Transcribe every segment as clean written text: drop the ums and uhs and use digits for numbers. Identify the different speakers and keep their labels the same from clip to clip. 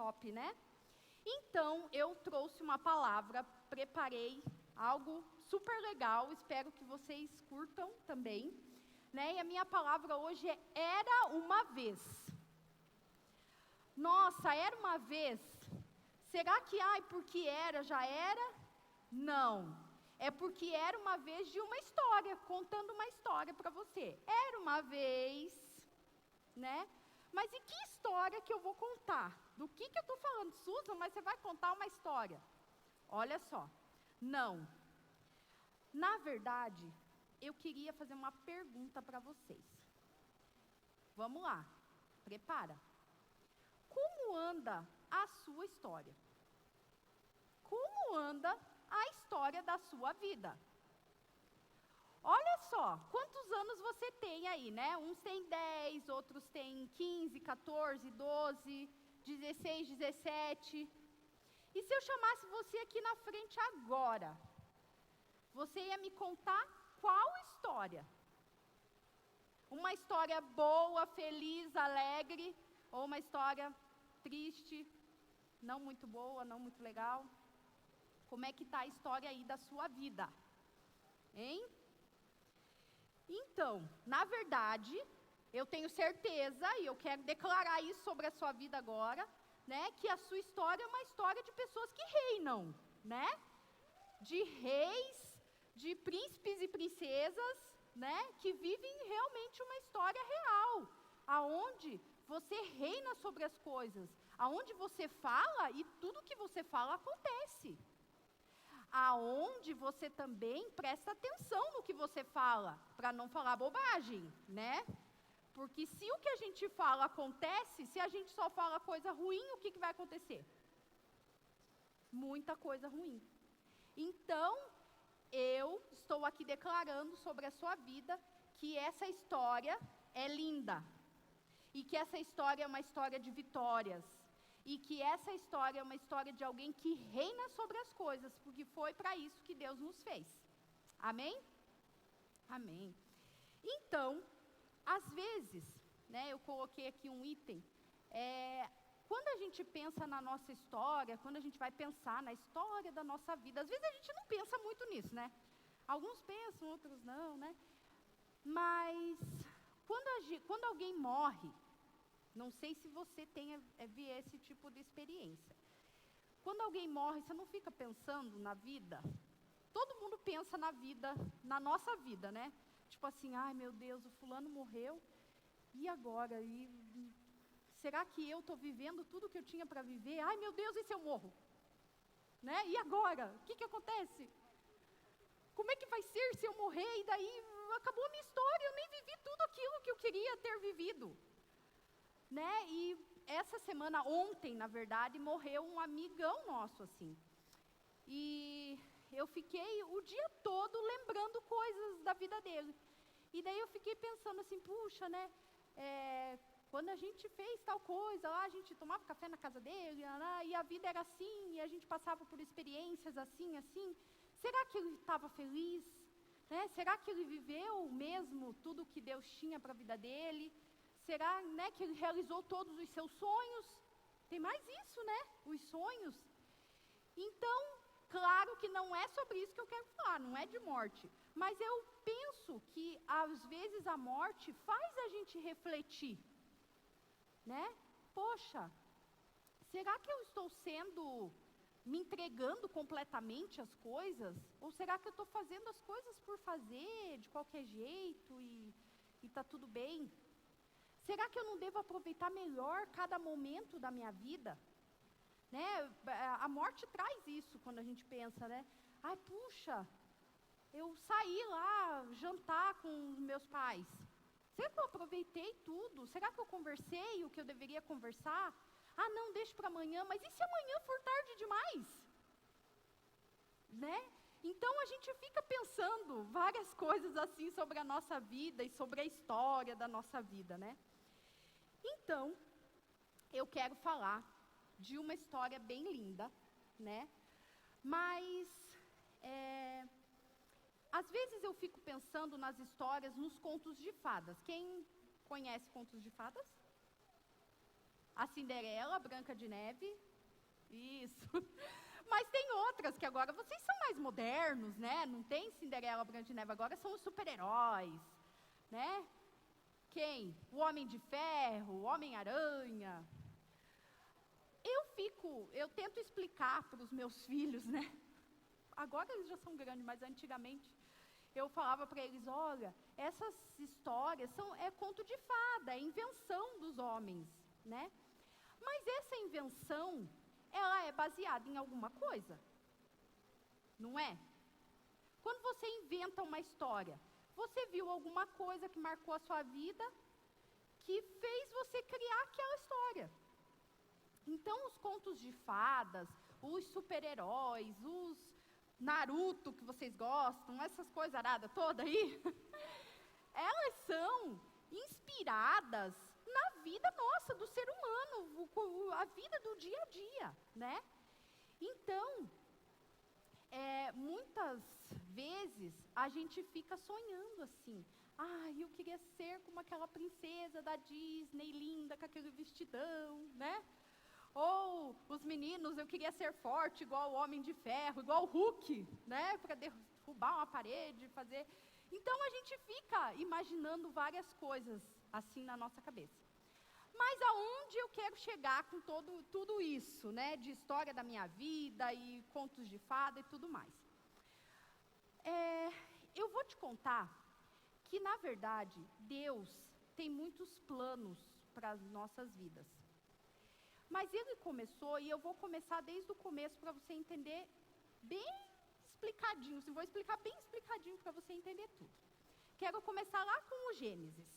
Speaker 1: top, né? Então, eu trouxe uma palavra, preparei algo super legal, espero que vocês curtam também, né? E a minha palavra hoje é Era Uma Vez. Nossa, era uma vez? Será que, porque era, já era? Não. É porque era uma vez de uma história, contando uma história para você. Era uma vez, né? Mas e que história que eu vou contar? Do que eu estou falando? Susan, mas você vai contar uma história. Olha só, não. Na verdade, eu queria fazer uma pergunta para vocês. Vamos lá, prepara. Como anda a sua história? Como anda a história da sua vida? Olha só, quantos anos você tem aí, né? Uns têm 10, outros têm 15, 14, 12, 16, 17. E se eu chamasse você aqui na frente agora? Você ia me contar qual história? Uma história boa, feliz, alegre, ou uma história triste, não muito boa, não muito legal? Como é que está a história aí da sua vida? Hein? Então, na verdade, eu tenho certeza, e eu quero declarar isso sobre a sua vida agora, né, que a sua história é uma história de pessoas que reinam, né? De reis, de príncipes e princesas, né, que vivem realmente uma história real, aonde você reina sobre as coisas, aonde você fala e tudo que você fala acontece. Aonde você também presta atenção no que você fala, para não falar bobagem, né? Porque se o que a gente fala acontece, se a gente só fala coisa ruim, o que vai acontecer? Muita coisa ruim. Então, eu estou aqui declarando sobre a sua vida que essa história é linda. E que essa história é uma história de vitórias. E que essa história é uma história de alguém que reina sobre as coisas, porque foi para isso que Deus nos fez. Amém? Amém. Então, às vezes, né, eu coloquei aqui um item, quando a gente pensa na nossa história, quando a gente vai pensar na história da nossa vida, às vezes a gente não pensa muito nisso, né? Alguns pensam, outros não, né? Mas, quando alguém morre, não sei se você tem esse tipo de experiência. Quando alguém morre, você não fica pensando na vida? Todo mundo pensa na vida, na nossa vida, né? Tipo assim, ai meu Deus, o fulano morreu, e agora? Será que eu estou vivendo tudo que eu tinha para viver? Ai meu Deus, e se eu morro? Né? E agora? O que acontece? Como é que vai ser se eu morrer? E daí acabou a minha história, eu nem vivi tudo aquilo que eu queria ter vivido. Né? E essa semana, ontem, na verdade, morreu um amigão nosso, assim. E eu fiquei o dia todo lembrando coisas da vida dele. E daí eu fiquei pensando assim, puxa, né? Quando a gente fez tal coisa, lá a gente tomava café na casa dele, e a vida era assim, e a gente passava por experiências assim, assim. Será que ele estava feliz? Né? Será que ele viveu mesmo tudo que Deus tinha para a vida dele? Será, né, que ele realizou todos os seus sonhos? Tem mais isso, né? Os sonhos. Então, claro que não é sobre isso que eu quero falar, não é de morte. Mas eu penso que, às vezes, a morte faz a gente refletir. Né? Poxa, será que eu estou me entregando completamente às coisas? Ou será que eu estou fazendo as coisas por fazer, de qualquer jeito, e está tudo bem? Será que eu não devo aproveitar melhor cada momento da minha vida? Né? A morte traz isso quando a gente pensa, né? Ai, puxa, eu saí lá jantar com os meus pais. Será que eu aproveitei tudo? Será que eu conversei o que eu deveria conversar? Ah, não, deixa para amanhã. Mas e se amanhã for tarde demais? Né? Então, a gente fica pensando várias coisas assim sobre a nossa vida e sobre a história da nossa vida, né? Então, eu quero falar de uma história bem linda, né? Mas, às vezes eu fico pensando nas histórias, nos contos de fadas. Quem conhece contos de fadas? A Cinderela, Branca de Neve. Isso. Mas tem outras que agora vocês são mais modernos, né? Não tem Cinderela, Branca de Neve, agora são os super-heróis, né? Quem? O Homem de Ferro, o Homem-Aranha. Eu tento explicar para os meus filhos, né? Agora eles já são grandes, mas antigamente eu falava para eles, olha, essas histórias é conto de fada, é invenção dos homens, né? Mas essa invenção, ela é baseada em alguma coisa, não é? Quando você inventa uma história, você viu alguma coisa que marcou a sua vida, que fez você criar aquela história. Então, os contos de fadas, os super-heróis, os Naruto que vocês gostam, essas coisas aradas todas aí, elas são inspiradas na vida nossa, do ser humano, a vida do dia a dia, né? Então, muitas vezes a gente fica sonhando assim, eu queria ser como aquela princesa da Disney, linda, com aquele vestidão, né? Ou os meninos, eu queria ser forte igual o Homem de Ferro, igual o Hulk, né? Para derrubar uma parede, fazer... Então a gente fica imaginando várias coisas assim na nossa cabeça. Mas aonde eu quero chegar com tudo isso, né? De história da minha vida e contos de fada e tudo mais. Eu vou te contar que, na verdade, Deus tem muitos planos para as nossas vidas. Mas Ele começou, e eu vou começar desde o começo para você entender bem explicadinho. Vou explicar bem explicadinho para você entender tudo. Quero começar lá com o Gênesis.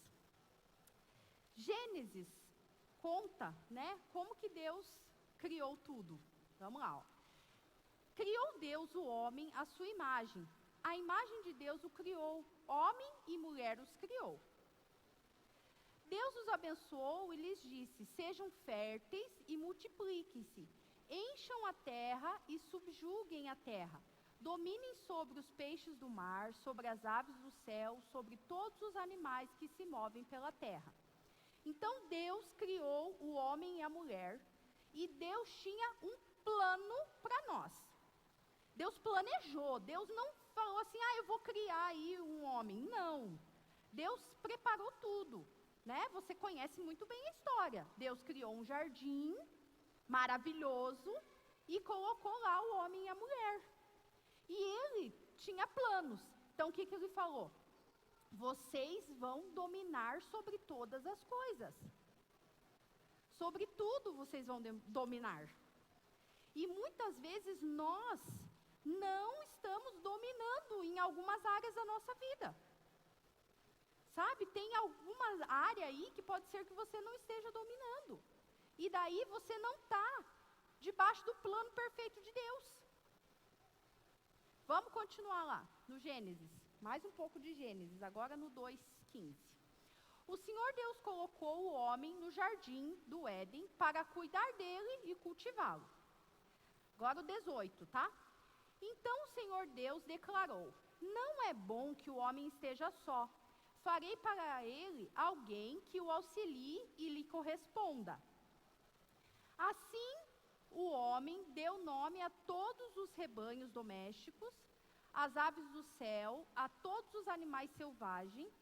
Speaker 1: Gênesis conta, né, como que Deus criou tudo. Vamos lá, ó. Criou Deus o homem à sua imagem. A imagem de Deus o criou. Homem e mulher os criou. Deus os abençoou e lhes disse, sejam férteis e multipliquem-se. Encham a terra e subjuguem a terra. Dominem sobre os peixes do mar, sobre as aves do céu, sobre todos os animais que se movem pela terra. Então Deus criou o homem e a mulher, e Deus tinha um plano para nós. Deus planejou, Deus não falou assim, eu vou criar aí um homem. Não, Deus preparou tudo, né? Você conhece muito bem a história. Deus criou um jardim maravilhoso e colocou lá o homem e a mulher. E Ele tinha planos. Então o que Ele falou? Vocês vão dominar sobre todas as coisas. Sobre tudo vocês vão dominar. E muitas vezes nós não estamos dominando em algumas áreas da nossa vida. Sabe, tem alguma área aí que pode ser que você não esteja dominando. E daí você não está debaixo do plano perfeito de Deus. Vamos continuar lá, no Gênesis. Mais um pouco de Gênesis, agora no 2:15. O Senhor Deus colocou o homem no jardim do Éden para cuidar dele e cultivá-lo. Agora o 18, tá? Então o Senhor Deus declarou, não é bom que o homem esteja só. Farei para ele alguém que o auxilie e lhe corresponda. Assim, o homem deu nome a todos os rebanhos domésticos, às aves do céu, a todos os animais selvagens.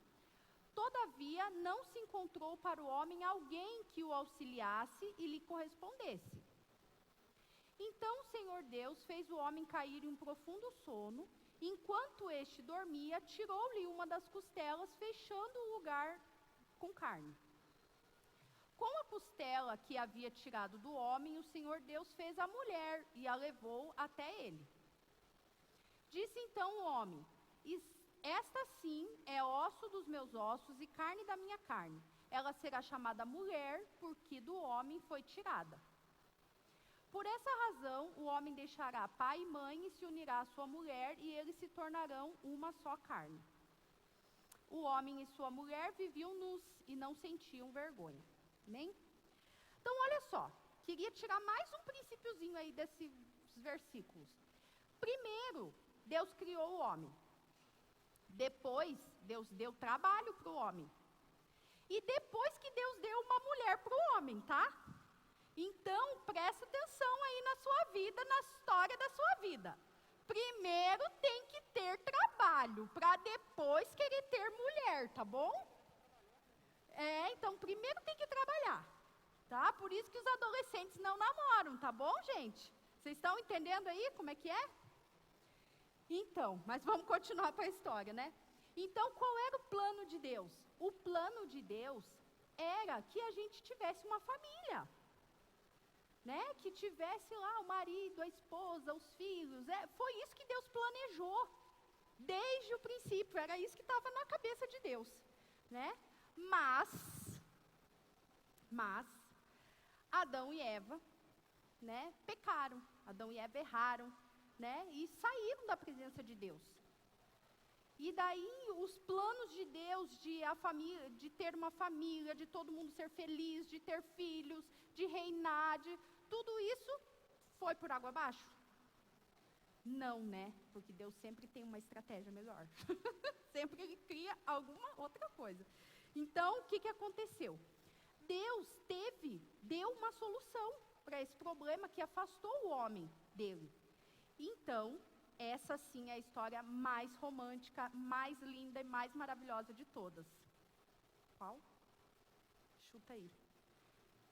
Speaker 1: Todavia, não se encontrou para o homem alguém que o auxiliasse e lhe correspondesse. Então o Senhor Deus fez o homem cair em um profundo sono. Enquanto este dormia, tirou-lhe uma das costelas, fechando o lugar com carne. Com a costela que havia tirado do homem, o Senhor Deus fez a mulher e a levou até ele. Disse então o homem, esta sim é osso dos meus ossos e carne da minha carne. Ela será chamada mulher, porque do homem foi tirada. Por essa razão, o homem deixará pai e mãe e se unirá à sua mulher, e eles se tornarão uma só carne. O homem e sua mulher viviam nus e não sentiam vergonha. Amém? Então, olha só, queria tirar mais um princípiozinho aí desses versículos. Primeiro, Deus criou o homem. Depois, Deus deu trabalho para o homem. E depois que Deus deu uma mulher para o homem, tá? Então, presta atenção aí na sua vida, na história da sua vida. Primeiro tem que ter trabalho, para depois querer ter mulher, tá bom? Então, primeiro tem que trabalhar, tá? Por isso que os adolescentes não namoram, tá bom, gente? Vocês estão entendendo aí como é que é? Então, mas vamos continuar para a história, né? Então, qual era o plano de Deus? O plano de Deus era que a gente tivesse uma família, né? Que tivesse lá o marido, a esposa, os filhos. Foi isso que Deus planejou desde o princípio. Era isso que estava na cabeça de Deus, né? Mas Adão e Eva, né? Pecaram. Adão e Eva erraram, né? E saíram da presença de Deus. E daí os planos de Deus de ter uma família, de todo mundo ser feliz, de ter filhos, de reinar, tudo isso foi por água abaixo? Não, né? Porque Deus sempre tem uma estratégia melhor. Sempre Ele cria alguma outra coisa. Então, o que aconteceu? Deus deu uma solução para esse problema que afastou o homem dele. Então, essa sim é a história mais romântica, mais linda e mais maravilhosa de todas. Qual? Chuta aí.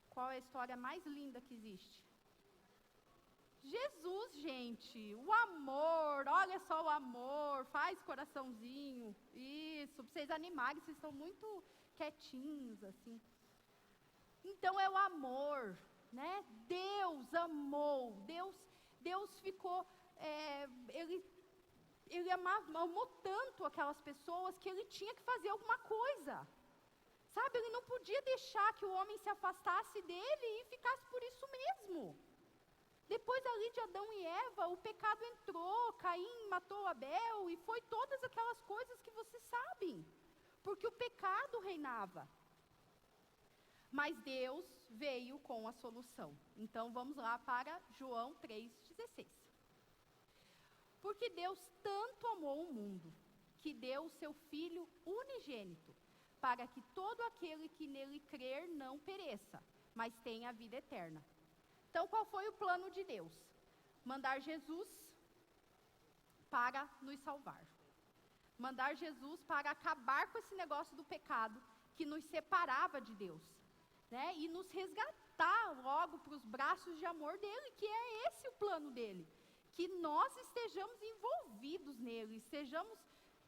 Speaker 1: Qual é a história mais linda que existe? Jesus, gente. O amor, olha só o amor, faz coraçãozinho. Isso, para vocês animarem, vocês estão muito quietinhos, assim. Então é o amor, né? Deus amou, Deus ficou... Ele amou tanto aquelas pessoas que ele tinha que fazer alguma coisa. Sabe, ele não podia deixar que o homem se afastasse dele e ficasse por isso mesmo. Depois ali de Adão e Eva, o pecado entrou, Caim matou Abel e foi todas aquelas coisas que vocês sabem. Porque o pecado reinava. Mas Deus veio com a solução. Então vamos lá para João 3,16. Porque Deus tanto amou o mundo, que deu o seu Filho unigênito, para que todo aquele que nele crer não pereça, mas tenha a vida eterna. Então, qual foi o plano de Deus? Mandar Jesus para nos salvar. Mandar Jesus para acabar com esse negócio do pecado que nos separava de Deus, né? E nos resgatar logo para os braços de amor dele, que é esse o plano dele. Que nós estejamos envolvidos nele, estejamos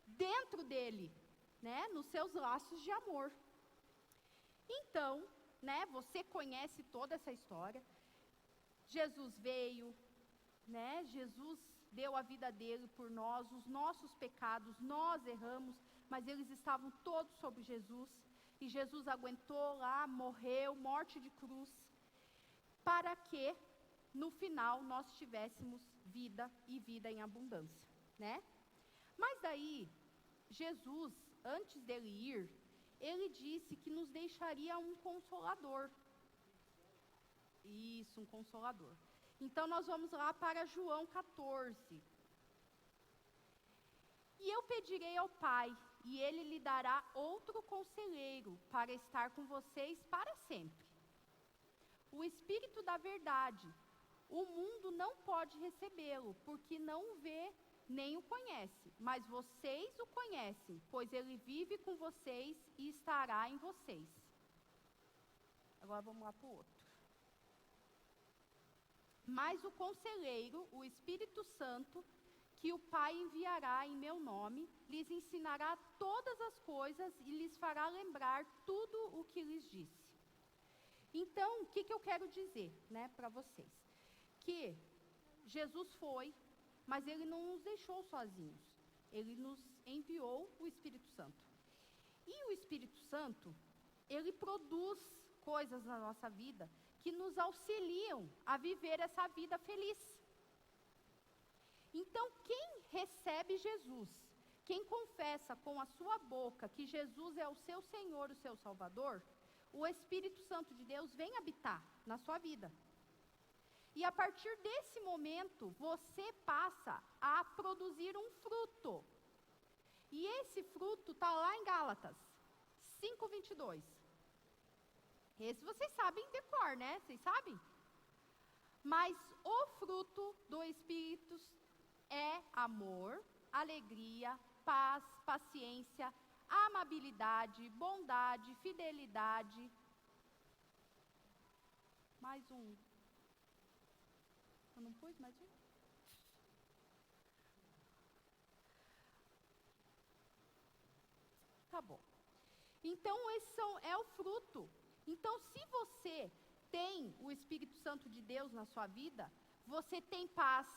Speaker 1: dentro dele, né? Nos seus laços de amor. Então, né? Você conhece toda essa história. Jesus veio, né? Jesus deu a vida dele por nós, os nossos pecados, nós erramos, mas eles estavam todos sobre Jesus. E Jesus aguentou lá, morreu, morte de cruz, para que no final nós tivéssemos vida e vida em abundância, né? Mas daí, Jesus, antes dele ir, ele disse que nos deixaria um consolador. Isso, um consolador. Então nós vamos lá para João 14. E eu pedirei ao Pai, e Ele lhe dará outro conselheiro para estar com vocês para sempre. O Espírito da verdade. O mundo não pode recebê-lo, porque não o vê nem o conhece. Mas vocês o conhecem, pois Ele vive com vocês e estará em vocês. Agora vamos lá para o outro. Mas o conselheiro, o Espírito Santo, que o Pai enviará em meu nome, lhes ensinará todas as coisas e lhes fará lembrar tudo o que lhes disse. Então, o que eu quero dizer, né, para vocês? Que Jesus foi, mas Ele não nos deixou sozinhos. Ele nos enviou o Espírito Santo. E o Espírito Santo, Ele produz coisas na nossa vida que nos auxiliam a viver essa vida feliz. Então, quem recebe Jesus, quem confessa com a sua boca que Jesus é o seu Senhor, o seu Salvador, o Espírito Santo de Deus vem habitar na sua vida. E a partir desse momento, você passa a produzir um fruto. E esse fruto está lá em Gálatas 5:22. Esse vocês sabem decor, né? Vocês sabem? Mas o fruto do Espírito é amor, alegria, paz, paciência, amabilidade, bondade, fidelidade. Mais um. Eu não pus mais um? Tá bom. Então, esse é o fruto. Então, se você tem o Espírito Santo de Deus na sua vida, você tem paz,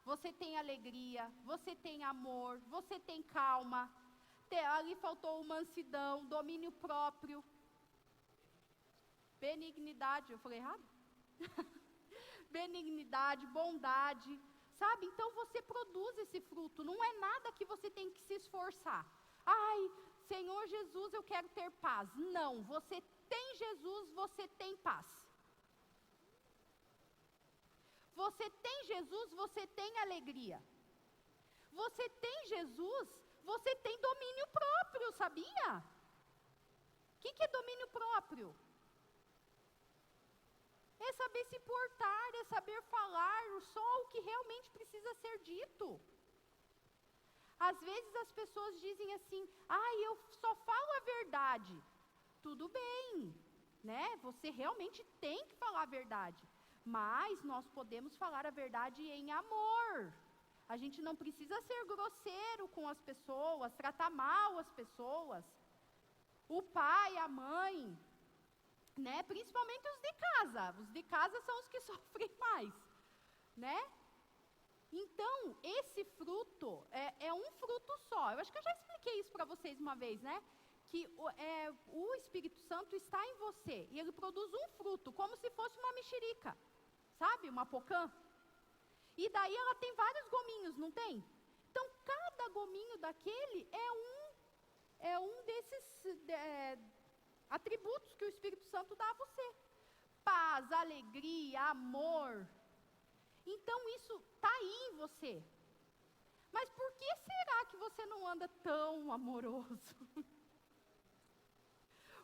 Speaker 1: você tem alegria, você tem amor, você tem calma. Ali faltou mansidão, domínio próprio, benignidade, eu falei errado? Benignidade, bondade, sabe? Então você produz esse fruto, não é nada que você tem que se esforçar. Ai, Senhor Jesus, eu quero ter paz. Não, você tem Jesus, você tem paz. Você tem Jesus, você tem alegria. Você tem Jesus, você tem domínio próprio, sabia? O que é domínio próprio? É saber se portar, é saber falar só o que realmente precisa ser dito. Às vezes as pessoas dizem assim, eu só falo a verdade. Tudo bem, né? Você realmente tem que falar a verdade. Mas nós podemos falar a verdade em amor. A gente não precisa ser grosseiro com as pessoas, tratar mal as pessoas. O pai, a mãe, né? Principalmente os de casa. Os de casa são os que sofrem mais, né? Então, esse fruto é um fruto só. Eu acho que eu já expliquei isso para vocês uma vez, né? Que o Espírito Santo está em você e ele produz um fruto, como se fosse uma mexerica, sabe? Uma pocã. E daí ela tem vários gominhos, não tem? Então, cada gominho daquele é um desses atributos que o Espírito Santo dá a você. Paz, alegria, amor. Então, isso está aí em você. Mas por que será que você não anda tão amoroso?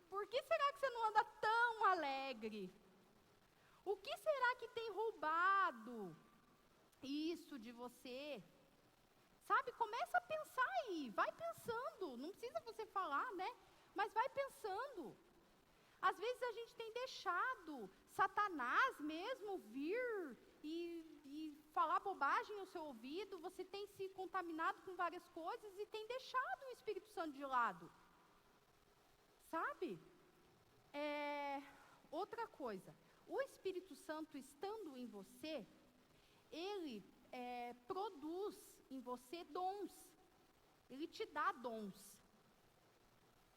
Speaker 1: Por que será que você não anda tão alegre? O que será que tem roubado isso de você? Sabe, começa a pensar aí, vai pensando, não precisa você falar, né? Mas vai pensando. Às vezes a gente tem deixado Satanás mesmo vir e falar bobagem no seu ouvido, você tem se contaminado com várias coisas e tem deixado o Espírito Santo de lado. Sabe? Outra coisa, o Espírito Santo estando em você, ele produz em você dons. Ele te dá dons.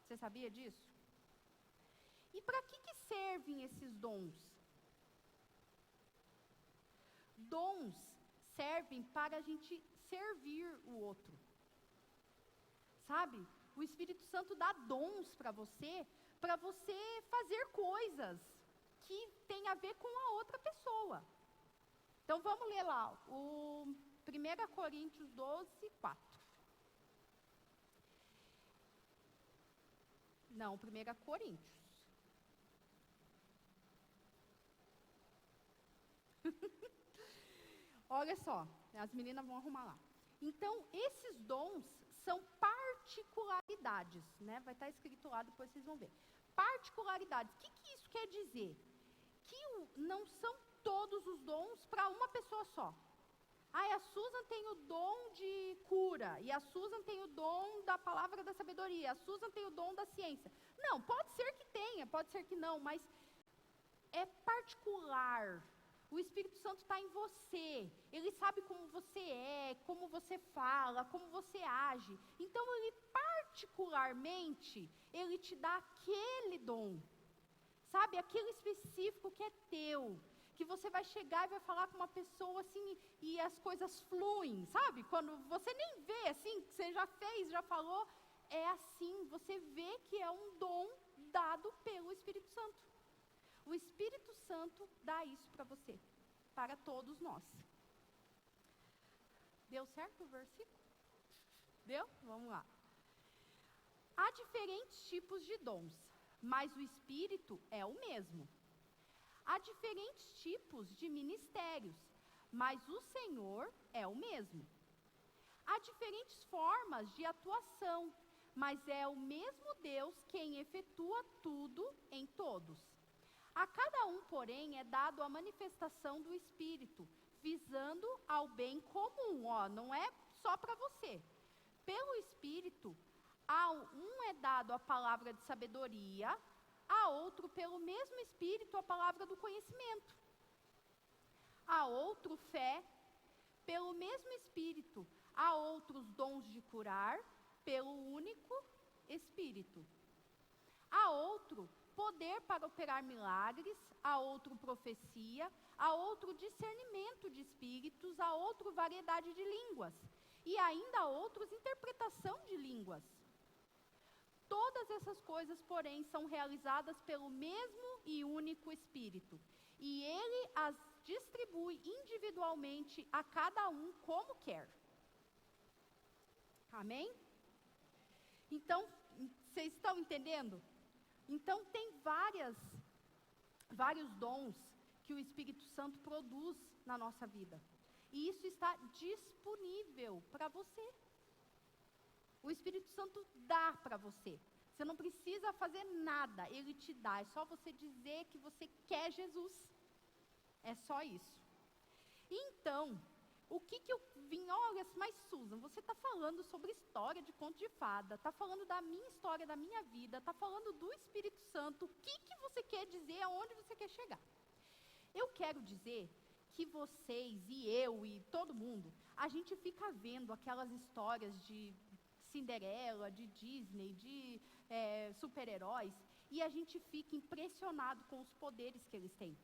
Speaker 1: Você sabia disso? E para que servem esses dons? Dons servem para a gente servir o outro. Sabe? O Espírito Santo dá dons para você fazer coisas que tem a ver com a outra pessoa. Então vamos ler lá, o 1 Coríntios 12, 4. Não, 1 Coríntios. Olha só, as meninas vão arrumar lá. Então, esses dons são particularidades, né? Vai estar escrito lá, depois vocês vão ver. Particularidades, o que isso quer dizer? Que não são todos os dons para uma pessoa só. A Susan tem o dom de cura, e a Susan tem o dom da palavra da sabedoria, a Susan tem o dom da ciência. Não, pode ser que tenha, pode ser que não, mas é particular. O Espírito Santo está em você, ele sabe como você é, como você fala, como você age. Então, ele particularmente, ele te dá aquele dom, sabe, aquele específico que é teu, que você vai chegar e vai falar com uma pessoa assim, e as coisas fluem, sabe, quando você nem vê, assim, que você já fez, já falou, é assim, você vê que é um dom dado pelo Espírito Santo. O Espírito Santo dá isso para você, para todos nós. Deu certo o versículo? Deu? Vamos lá. Há diferentes tipos de dons, mas o Espírito é o mesmo. Há diferentes tipos de ministérios, mas o Senhor é o mesmo. Há diferentes formas de atuação, mas é o mesmo Deus quem efetua tudo em todos. A cada um, porém, é dado a manifestação do Espírito, visando ao bem comum, não é só para você. Pelo Espírito, a um é dado a palavra de sabedoria, a outro, pelo mesmo Espírito, a palavra do conhecimento. A outro, fé, pelo mesmo Espírito. A outros, dons de curar, pelo único Espírito. A outro, poder para operar milagres, a outro, profecia, a outro, discernimento de espíritos, a outro, variedade de línguas, e ainda a outros, interpretação de línguas. Todas essas coisas, porém, são realizadas pelo mesmo e único Espírito, e Ele as distribui individualmente a cada um como quer. Amém? Então, vocês estão entendendo? Então, tem vários dons que o Espírito Santo produz na nossa vida. E isso está disponível para você. O Espírito Santo dá para você. Você não precisa fazer nada, Ele te dá. É só você dizer que você quer Jesus. É só isso. Então, o que eu vim... Olha, mas Susan, você está falando sobre história de conto de fada, está falando da minha história, da minha vida, está falando do Espírito Santo. O que você quer dizer, aonde você quer chegar? Eu quero dizer que vocês e eu e todo mundo, a gente fica vendo aquelas histórias de Cinderela, de Disney, de super-heróis, e a gente fica impressionado com os poderes que eles têm.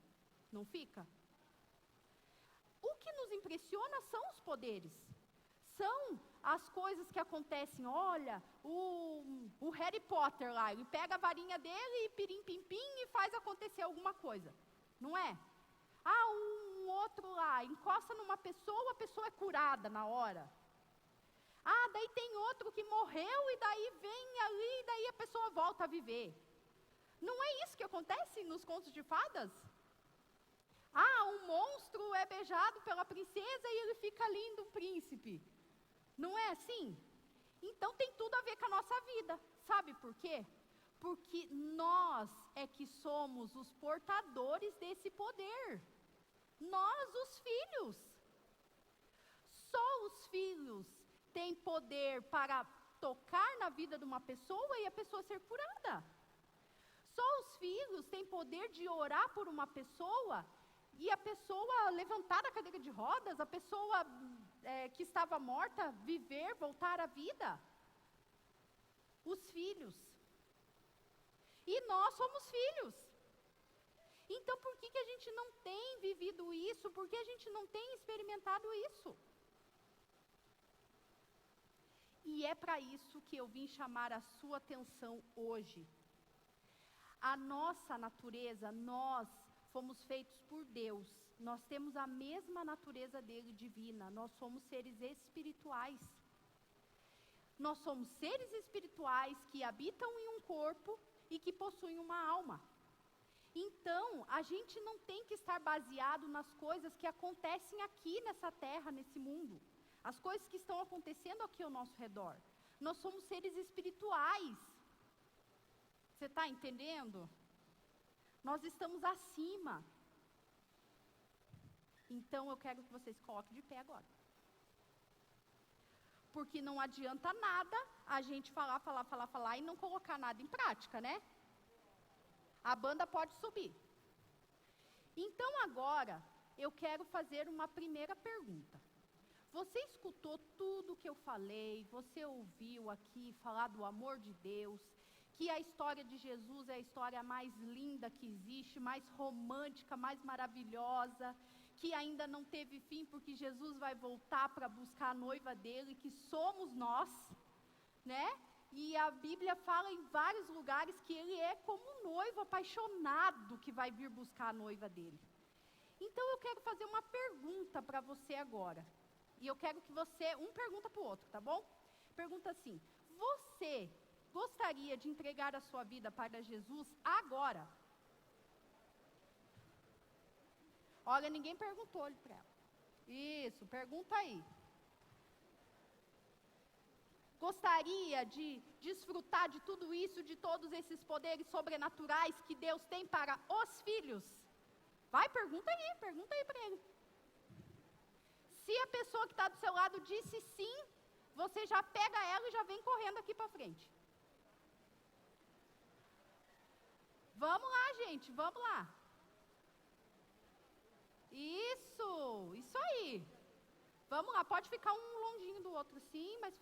Speaker 1: Não fica? O que nos impressiona são os poderes. São as coisas que acontecem. Olha, o Harry Potter lá, ele pega a varinha dele e pirim-pim-pim e faz acontecer alguma coisa. Não é? Um outro lá, encosta numa pessoa, a pessoa é curada na hora. Daí tem outro que morreu e daí vem ali e daí a pessoa volta a viver. Não é isso que acontece nos contos de fadas? Um monstro é beijado pela princesa e ele fica lindo, um príncipe. Não é assim? Então tem tudo a ver com a nossa vida. Sabe por quê? Porque nós é que somos os portadores desse poder. Nós, os filhos. Só os filhos têm poder para tocar na vida de uma pessoa e a pessoa ser curada. Só os filhos têm poder de orar por uma pessoa e a pessoa levantar da cadeira de rodas, a pessoa que estava morta, viver, voltar à vida. Os filhos. E nós somos filhos. Então, por que a gente não tem vivido isso? Por que a gente não tem experimentado isso? E é para isso que eu vim chamar a sua atenção hoje. A nossa natureza, nós fomos feitos por Deus. Nós temos a mesma natureza dele divina. Nós somos seres espirituais. Nós somos seres espirituais que habitam em um corpo e que possuem uma alma. Então, a gente não tem que estar baseado nas coisas que acontecem aqui nessa terra, nesse mundo. As coisas que estão acontecendo aqui ao nosso redor. Nós somos seres espirituais. Você está entendendo? Nós estamos acima. Então, eu quero que vocês coloquem de pé agora. Porque não adianta nada a gente falar e não colocar nada em prática, né? A banda pode subir. Então, agora, eu quero fazer uma primeira pergunta. Você escutou tudo que eu falei, você ouviu aqui falar do amor de Deus, que a história de Jesus é a história mais linda que existe, mais romântica, mais maravilhosa, que ainda não teve fim, porque Jesus vai voltar para buscar a noiva dele, que somos nós, né? E a Bíblia fala em vários lugares que ele é como um noivo apaixonado que vai vir buscar a noiva dele. Então eu quero fazer uma pergunta para você agora. E eu quero que você, um pergunta para o outro, tá bom? Pergunta assim, você gostaria de entregar a sua vida para Jesus agora? Olha, ninguém perguntou para ela. Isso, pergunta aí. Gostaria de desfrutar de tudo isso, de todos esses poderes sobrenaturais que Deus tem para os filhos? Vai, pergunta aí para ele. Se a pessoa que está do seu lado disse sim, você já pega ela e já vem correndo aqui para frente. Vamos lá, gente, vamos lá. Isso aí. Vamos lá, pode ficar um longinho do outro sim, mas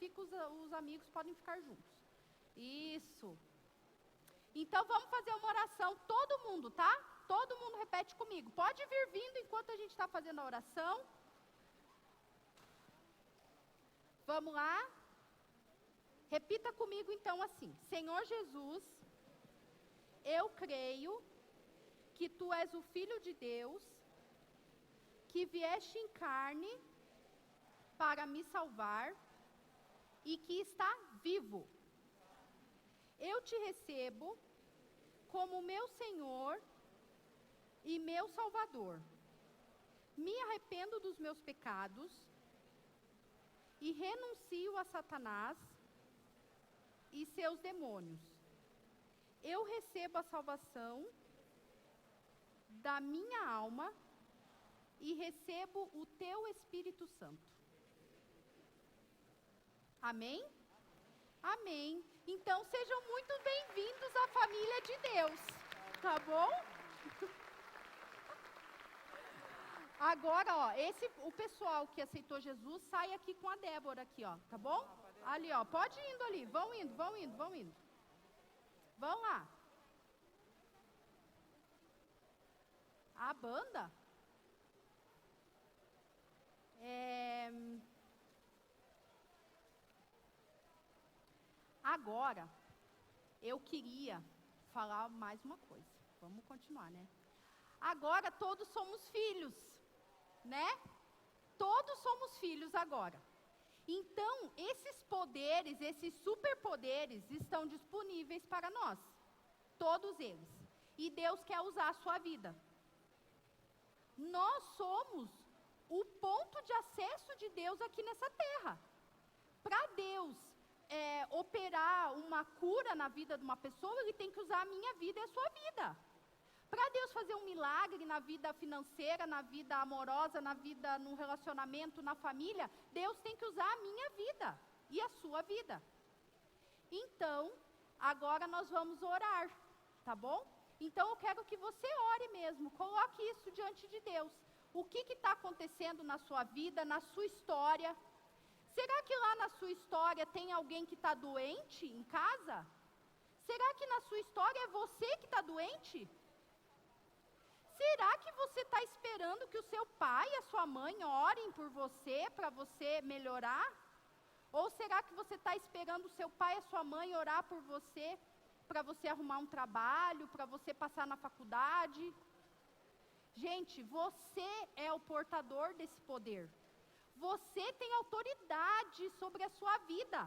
Speaker 1: os amigos podem ficar juntos. Isso. Então vamos fazer uma oração, todo mundo, tá? Todo mundo repete comigo. Pode vir vindo enquanto a gente está fazendo a oração. Vamos lá? Repita comigo então assim: Senhor Jesus, eu creio que Tu és o Filho de Deus, que vieste em carne para me salvar e que está vivo. Eu Te recebo como meu Senhor e meu Salvador. Me arrependo dos meus pecados e renuncio a Satanás e seus demônios. Eu recebo a salvação da minha alma e recebo o Teu Espírito Santo. Amém? Amém. Então sejam muito bem-vindos à família de Deus, tá bom? Agora, ó, o pessoal que aceitou Jesus, sai aqui com a Débora aqui, ó, tá bom? Ali, ó, pode ir indo ali, vão indo. Vão lá. A banda? Agora, eu queria falar mais uma coisa. Vamos continuar, né? Agora todos somos filhos, né? Todos somos filhos agora. Então, esses poderes, esses superpoderes estão disponíveis para nós. Todos eles. E Deus quer usar a sua vida. Nós somos o ponto de acesso de Deus aqui nessa terra. Para Deus operar uma cura na vida de uma pessoa, Ele tem que usar a minha vida e a sua vida. Para Deus fazer um milagre na vida financeira, na vida amorosa, na vida, no relacionamento, na família, Deus tem que usar a minha vida e a sua vida. Então, agora nós vamos orar, tá bom? Então eu quero que você ore mesmo, coloque isso diante de Deus. O que está acontecendo na sua vida, na sua história? Será que lá na sua história tem alguém que está doente em casa? Será que na sua história é você que está doente? Será que você está esperando que o seu pai e a sua mãe orem por você, para você melhorar? Ou será que você está esperando o seu pai e a sua mãe orar por você, para você arrumar um trabalho, para você passar na faculdade? Gente, você é o portador desse poder. Você tem autoridade sobre a sua vida.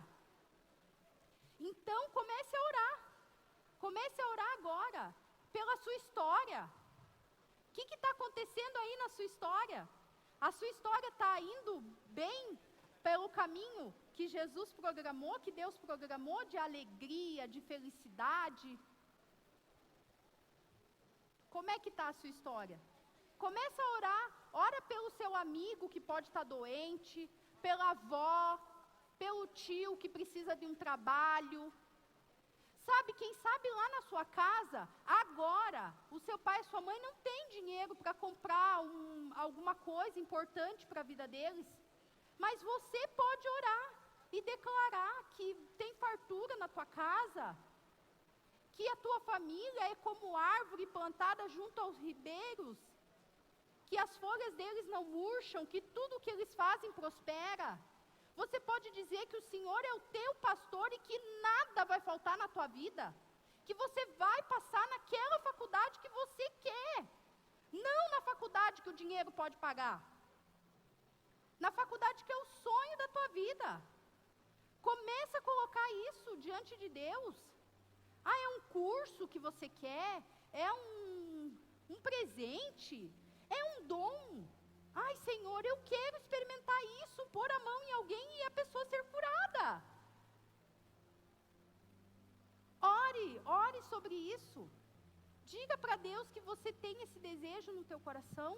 Speaker 1: Então, comece a orar. Comece a orar agora, pela sua história. O que está acontecendo aí na sua história? A sua história está indo bem pelo caminho que Jesus programou, que Deus programou, de alegria, de felicidade? Como é que está a sua história? Começa a orar. Ora pelo seu amigo que pode estar doente, pela avó, pelo tio que precisa de um trabalho. Sabe, quem sabe lá na sua casa, agora, o seu pai e sua mãe não têm dinheiro para comprar alguma coisa importante para a vida deles. Mas você pode orar e declarar que tem fartura na tua casa, que a tua família é como árvore plantada junto aos ribeiros, que as folhas deles não murcham, que tudo que eles fazem prospera. Você pode dizer que o Senhor é o teu pastor e que nada vai faltar na tua vida, que você vai passar naquela faculdade que você quer, não na faculdade que o dinheiro pode pagar, na faculdade que é o sonho da tua vida. Começa a colocar isso diante de Deus. É um curso que você quer? É um presente? É um dom? Ai, Senhor, eu quero experimentar isso, pôr a mão em alguém e a pessoa ser curada. Ore sobre isso. Diga para Deus que você tem esse desejo no teu coração.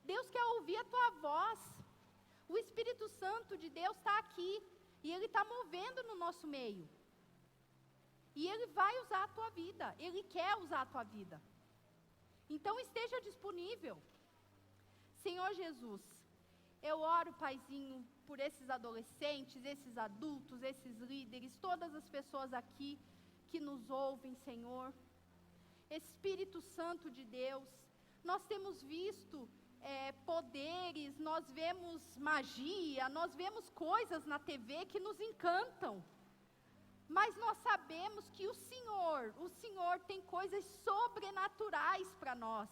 Speaker 1: Deus quer ouvir a tua voz. O Espírito Santo de Deus está aqui. E Ele está movendo no nosso meio. E Ele vai usar a tua vida. Ele quer usar a tua vida. Então esteja disponível. Senhor Jesus, eu oro, Paizinho, por esses adolescentes, esses adultos, esses líderes, todas as pessoas aqui que nos ouvem, Senhor. Espírito Santo de Deus, nós temos visto poderes, nós vemos magia, nós vemos coisas na TV que nos encantam. Mas nós sabemos que o Senhor tem coisas sobrenaturais para nós.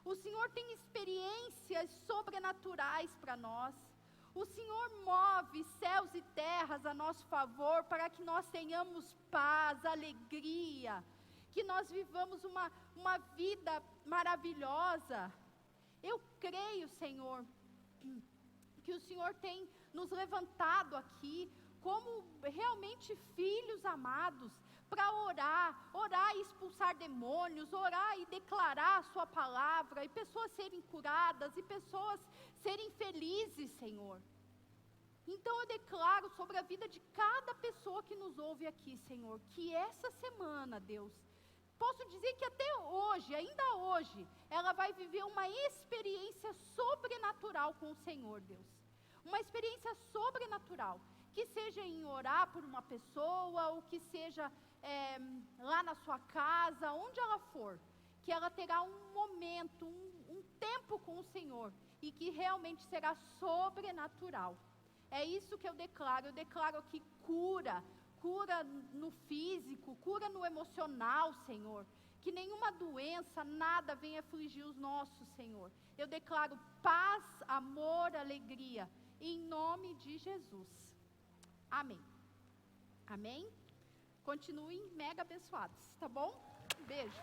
Speaker 1: O Senhor tem experiências sobrenaturais para nós. O Senhor move céus e terras a nosso favor para que nós tenhamos paz, alegria, que nós vivamos uma vida maravilhosa. Eu creio, Senhor, que o Senhor tem nos levantado aqui como realmente filhos amados, para orar e expulsar demônios, orar e declarar a sua palavra, e pessoas serem curadas, e pessoas serem felizes, Senhor. Então eu declaro sobre a vida de cada pessoa que nos ouve aqui, Senhor, que essa semana, Deus, posso dizer que até hoje, ainda hoje, ela vai viver uma experiência sobrenatural com o Senhor, Deus. Uma experiência sobrenatural, que seja em orar por uma pessoa, ou que seja lá na sua casa, onde ela for, que ela terá um momento, um tempo com o Senhor, e que realmente será sobrenatural. É isso que eu declaro aqui cura no físico, cura no emocional, Senhor. Que nenhuma doença, nada venha afligir os nossos, Senhor. Eu declaro paz, amor, alegria, em nome de Jesus. Amém. Amém? Continuem mega abençoados, tá bom? Um beijo.